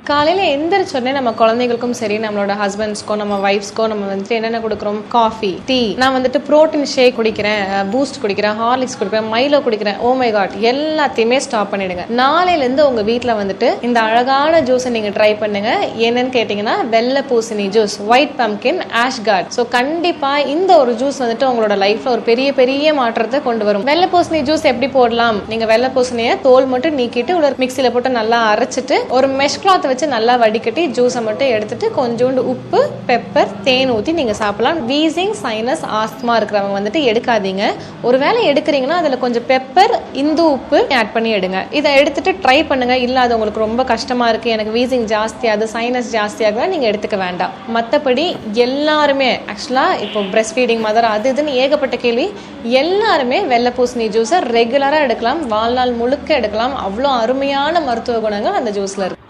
காலையில் எந்திரிச்சோடனே நம்ம குழந்தைகளுக்கும் சரி, நம்மளோட ஹஸ்பண்ட்ஸ்க்கோ நம்ம ஒய்ஃப்ஸ்க்கோ நம்ம வந்துட்டு என்னென்ன கொடுக்குறோம்? Coffee, tea. நான் வந்துட்டு ப்ரோட்டீன் ஷேக் குடிக்கிறேன், பூஸ்ட் குடிக்கிறேன், ஹார்லிக்ஸ் குடிக்கிறேன், மைலோ குடிக்கிறேன். ஓ மை காட், எல்லாத்தையுமே ஸ்டாப் பண்ணிடுங்க. நாளையிலேருந்து உங்கள் வீட்டில் வந்துட்டு இந்த அழகான ஜூஸை நீங்கள் ட்ரை பண்ணுங்க. என்னன்னு கேட்டிங்கன்னா வெள்ளை பூசணி ஜூஸ், ஒயிட் பம்கின், ஆஷ்கார்ட். ஸோ கண்டிப்பாக இந்த ஒரு ஜூஸ் வந்துட்டு உங்களோட லைஃப்பில் ஒரு பெரிய பெரிய மாற்றத்தை கொண்டு வரும். வெள்ளை பூசணி ஜூஸ் எப்படி போடலாம்? நீங்கள் வெள்ளை பூசணியை தோல் மட்டும் நீக்கிட்டு உள்ள மிக்சியில் போட்டு நல்லா அரைச்சிட்டு ஒரு மெஷ் கிளாத் வச்சு நல்லா வடிகட்டி ஜூஸை மட்டும் எடுத்துட்டு கொஞ்சோண்டு உப்பு, பெப்பர், தேன் ஊற்றி நீங்கள் சாப்பிடலாம். வீசிங், சைனஸ், ஆஸ்துமா இருக்கிறவங்க வந்துட்டு எடுக்காதீங்க. ஒருவேளை எடுக்கிறீங்கன்னா அதில் கொஞ்சம் பெப்பர், இந்து உப்பு ஆட் பண்ணி எடுங்க. இதை எடுத்துட்டு ட்ரை பண்ணுங்க. இல்லை அது உங்களுக்கு ரொம்ப கஷ்டமாக இருக்குது, எனக்கு வீசிங் ஜாஸ்தியாகுது, சைனஸ் ஜாஸ்தியாகுது, நீங்கள் எடுத்துக்க வேண்டாம். மற்றபடி எல்லாருமே ஆக்சுவலாக இப்போ பிரெஸ்ட் ஃபீடிங் மதர் அது இதுன்னு ஏகப்பட்ட கேள்வி. எல்லாருமே வெள்ளை பூசணி ஜூஸை ரெகுலராக எடுக்கலாம், வாழ்நாள் முழுக்க எடுக்கலாம். அவ்வளோ அருமையான மருத்துவ குணங்கள் அந்த ஜூஸில் இருக்கு.